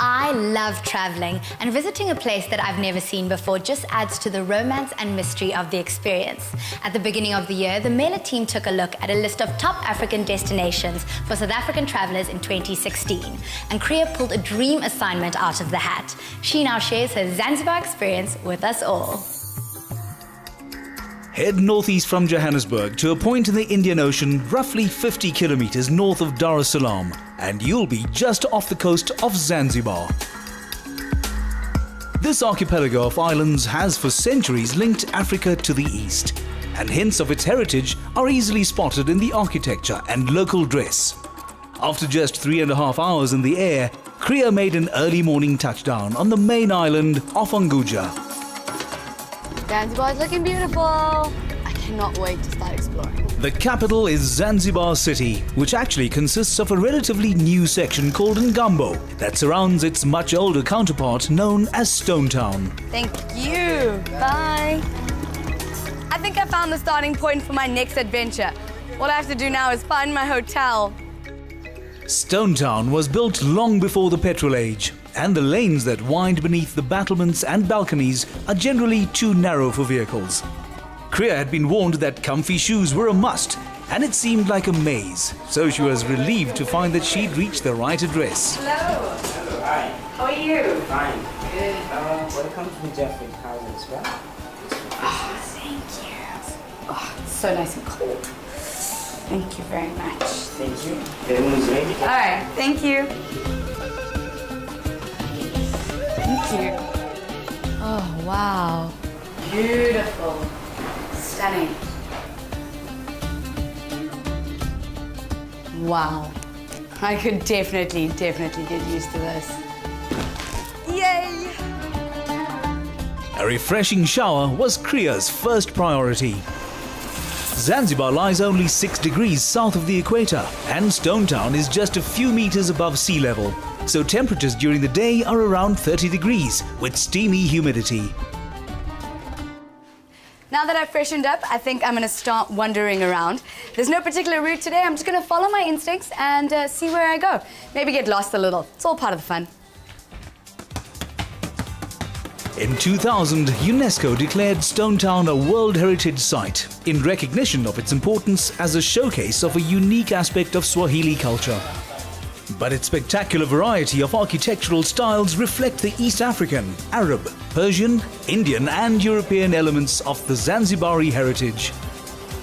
I love traveling, and visiting a place that I've never seen before just adds to the romance and mystery of the experience. At the beginning of the year, the Mela team took a look at a list of top African destinations for South African travelers in 2016, and Kriya pulled a dream assignment out of the hat. She now shares her Zanzibar experience with us all. Head northeast from Johannesburg to a point in the Indian Ocean roughly 50 kilometers north of Dar es Salaam, and you'll be just off the coast of Zanzibar. This archipelago of islands has for centuries linked Africa to the east, and hints of its heritage are easily spotted in the architecture and local dress. After just 3.5 hours in the air, Kriya made an early morning touchdown on the main island of Unguja. Zanzibar is looking beautiful. I cannot wait to start exploring. The capital is Zanzibar City, which actually consists of a relatively new section called Ngambo that surrounds its much older counterpart known as Stone Town. Thank you. Bye. I think I found the starting point for my next adventure. All I have to do now is find my hotel. Stone Town was built long before the petrol age, and the lanes that wind beneath the battlements and balconies are generally too narrow for vehicles. Kriya had been warned that comfy shoes were a must, and it seemed like a maze, so she was relieved to find that she'd reached the right address. Hello. Hello, hi. How are you? Fine. Good. Welcome to Jeffrey's house as well. Oh, thank you. Oh, it's so nice and cold. Thank you very much. Thank you. The room is ready. All right, thank you. Thank you. Oh, wow. Beautiful. Stunning. Wow. I could definitely get used to this. Yay! A refreshing shower was Kriya's first priority. Zanzibar lies only 6 degrees south of the equator, and Stone Town is just a few meters above sea level, so temperatures during the day are around 30 degrees with steamy humidity. Now that I've freshened up, I think I'm going to start wandering around. There's no particular route today. I'm just going to follow my instincts and see where I go. Maybe get lost a little. It's all part of the fun. In 2000, UNESCO declared Stone Town a World Heritage Site in recognition of its importance as a showcase of a unique aspect of Swahili culture. But its spectacular variety of architectural styles reflect the East African, Arab, Persian, Indian and European elements of the Zanzibari heritage.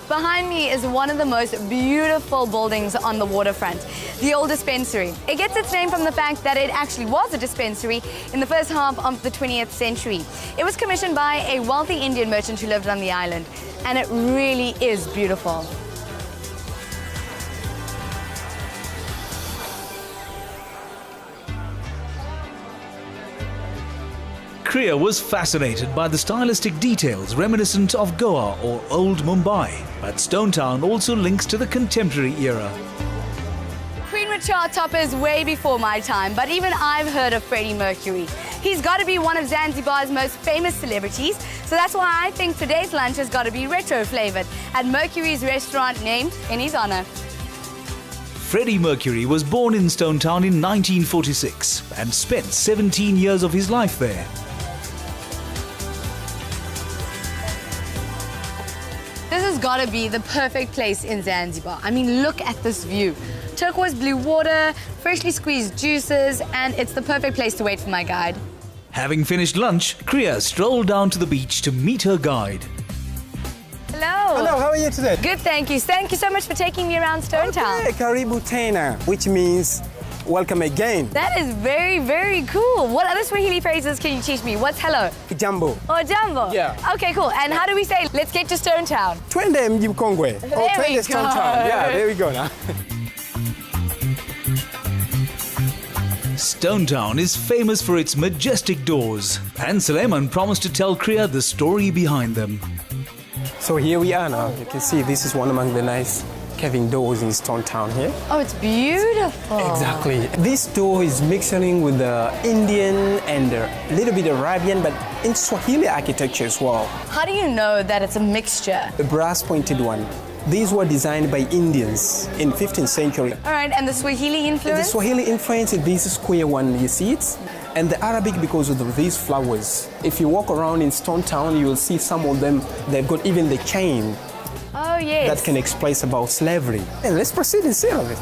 Behind me is one of the most beautiful buildings on the waterfront, the old dispensary. It gets its name from the fact that it actually was a dispensary in the first half of the 20th century. It was commissioned by a wealthy Indian merchant who lived on the island, and it really is beautiful. Kriya was fascinated by the stylistic details reminiscent of Goa or Old Mumbai, but Stone Town also links to the contemporary era. Queen chart toppers way before my time, but even I've heard of Freddie Mercury. He's got to be one of Zanzibar's most famous celebrities, so that's why I think today's lunch has got to be retro-flavored at Mercury's restaurant named in his honor. Freddie Mercury was born in Stone Town in 1946 and spent 17 years of his life there. This has got to be the perfect place in Zanzibar. I mean, look at this view. Turquoise blue water, freshly squeezed juices, and it's the perfect place to wait for my guide. Having finished lunch, Kriya strolled down to the beach to meet her guide. Hello. Hello, how are you today? Good, thank you. Thank you so much for taking me around Stone Town. Okay, Karibu Tena, which means welcome again. That is very, very cool. What other Swahili phrases can you teach me? What's hello? Jambo. Oh, jambo. Yeah. Okay, cool. And how do we say, let's get to Stone Town? Twende mji mkongwe. Or There we Twende Stone go. Town. Yeah, there we go now. Stone Town is famous for its majestic doors, and Suleiman promised to tell Kriya the story behind them. So here we are now. You can see this is one among the nice carving doors in Stone Town here. Oh, it's beautiful. Exactly. This door is mixing with the Indian and a little bit Arabian, but in Swahili architecture as well. How do you know that it's a mixture? The brass pointed one. These were designed by Indians in 15th century. All right, and the Swahili The influence? Swahili influence is this square one, you see it? And the Arabic because of these flowers. If you walk around in Stone Town, you will see some of them, they've got even the chain Oh, yes. that can explain about slavery. And let's proceed and see of it.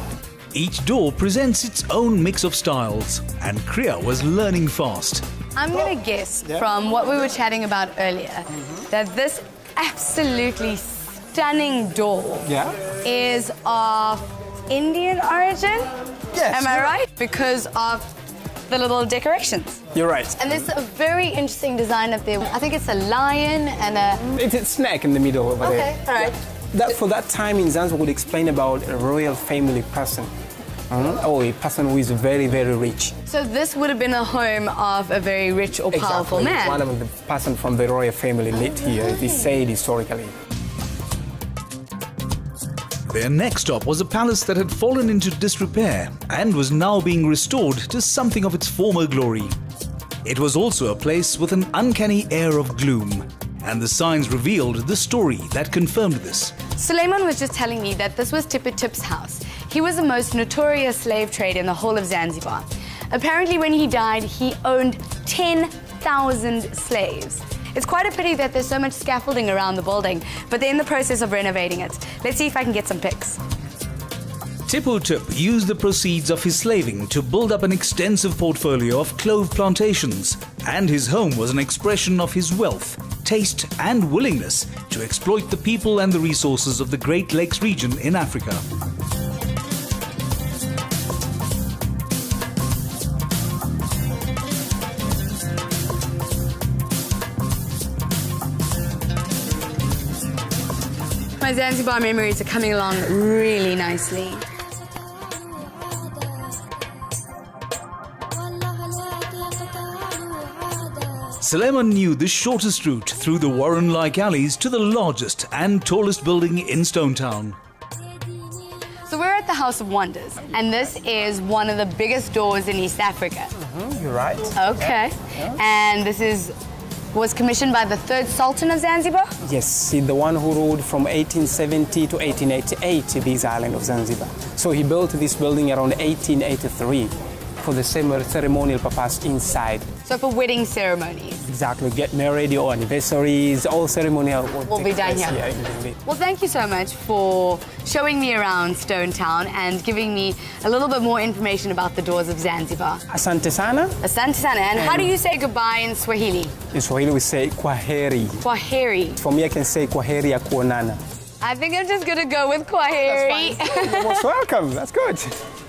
Each door presents its own mix of styles, and Kriya was learning fast. I'm going to guess from what we were chatting about earlier that this absolutely stunning door is of Indian origin. Yes. Am I right? Because of the little decorations. You're right. And there's a very interesting design up there. I think it's a lion and a... It's a snack in the middle over there. Okay, all right. That for that time in Zanzibar would explain about a royal family person. Or a person who is very, very rich. So this would have been a home of a very rich or powerful man. One of the person from the royal family lived here, it is said historically. Their next stop was a palace that had fallen into disrepair and was now being restored to something of its former glory. It was also a place with an uncanny air of gloom, and the signs revealed the story that confirmed this. Suleiman was just telling me that this was Tipper Tip's house. He was the most notorious slave trader in the whole of Zanzibar. Apparently when he died, he owned 10,000 slaves. It's quite a pity that there's so much scaffolding around the building, but they're in the process of renovating it. Let's see if I can get some pics. Tipper Tip used the proceeds of his slaving to build up an extensive portfolio of clove plantations, and his home was an expression of his wealth, taste and willingness to exploit the people and the resources of the Great Lakes region in Africa. My Zanzibar memories are coming along really nicely. Suleiman knew the shortest route through the warren-like alleys to the largest and tallest building in Stone Town. So we're at the House of Wonders, and this is one of the biggest doors in East Africa. You're right. Okay. And this was commissioned by the third Sultan of Zanzibar? Yes, he's the one who ruled from 1870 to 1888 this island of Zanzibar. So he built this building around 1883 for the ceremonial purpose inside. So for wedding ceremonies? Exactly, get married or anniversaries, all ceremonial will be done here. Yeah, well, thank you so much for showing me around Stone Town and giving me a little bit more information about the doors of Zanzibar. Asante sana. Asante sana. And how do you say goodbye in Swahili? In Swahili we say kwaheri. Kwaheri. For me I can say kwaheri ya kuonana. I think I'm just going to go with kwaheri. You're most welcome, that's good.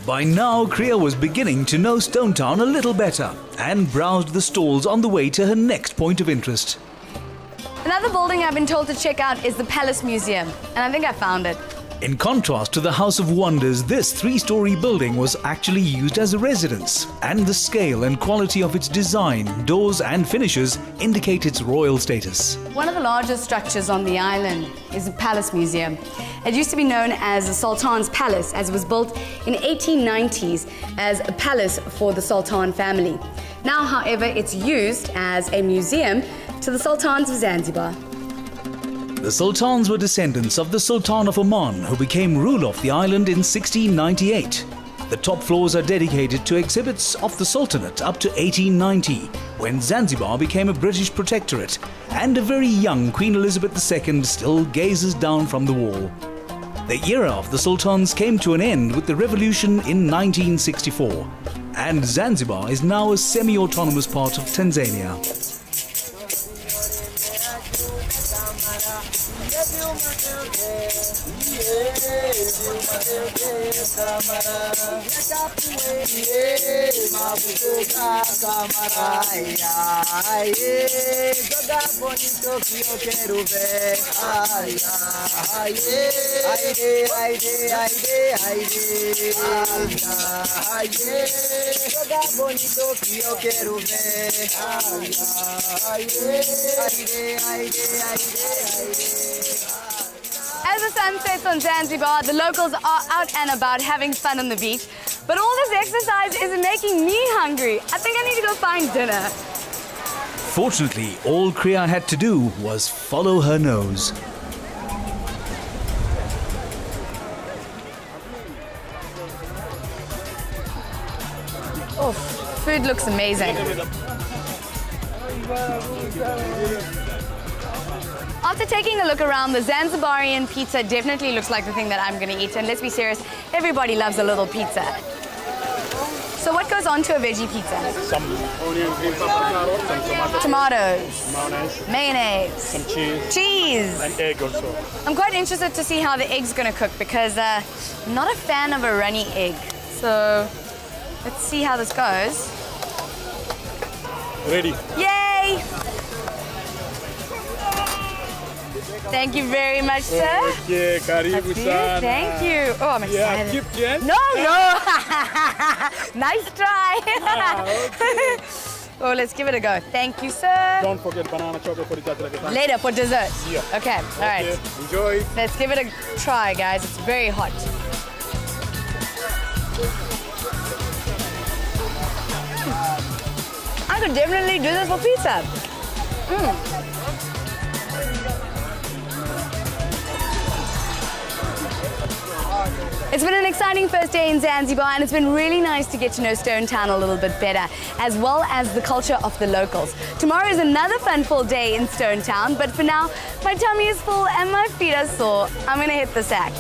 By now, Kriya was beginning to know Stone Town a little better and browsed the stalls on the way to her next point of interest. Another building I've been told to check out is the Palace Museum, and I think I found it. In contrast to the House of Wonders, this three-story building was actually used as a residence, and the scale and quality of its design, doors and finishes indicate its royal status. One of the largest structures on the island is the Palace Museum. It used to be known as the Sultan's Palace, as it was built in the 1890s as a palace for the Sultan family. Now, however, it's used as a museum to the Sultans of Zanzibar. The Sultans were descendants of the Sultan of Oman, who became ruler of the island in 1698. The top floors are dedicated to exhibits of the Sultanate up to 1890, when Zanzibar became a British protectorate, and a very young Queen Elizabeth II still gazes down from the wall. The era of the Sultans came to an end with the revolution in 1964, and Zanzibar is now a semi-autonomous part of Tanzania. As the sun sets on Zanzibar, the locals are out and about having fun on the beach. But all this exercise is making me hungry. I think I need to go find dinner. Fortunately, all Kriya had to do was follow her nose. food looks amazing. After taking a look around, the Zanzibarian pizza definitely looks like the thing that I'm going to eat. And let's be serious, everybody loves a little pizza. So what goes on to a veggie pizza? Some onion, green pepper, carrots, some Tomatoes, mayonnaise, some cheese, cheese, and egg also. I'm quite interested to see how the egg's going to cook because I'm not a fan of a runny egg. So let's see how this goes. Ready? Yay! Thank you very much, sir. Okay, karibu sana. Thank you. Oh, I'm excited. Yeah, keep Jen. No. Nice try. Okay. Oh, let's give it a go. Thank you, sir. Don't forget banana chocolate for the chocolate. Later for dessert. Yeah. Okay, all right. Okay, enjoy. Let's give it a try, guys. It's very hot. I could definitely do this for pizza. It's been an exciting first day in Zanzibar, and it's been really nice to get to know Stone Town a little bit better, as well as the culture of the locals. Tomorrow is another fun-filled day in Stone Town, but for now, my tummy is full and my feet are sore. I'm gonna hit the sack.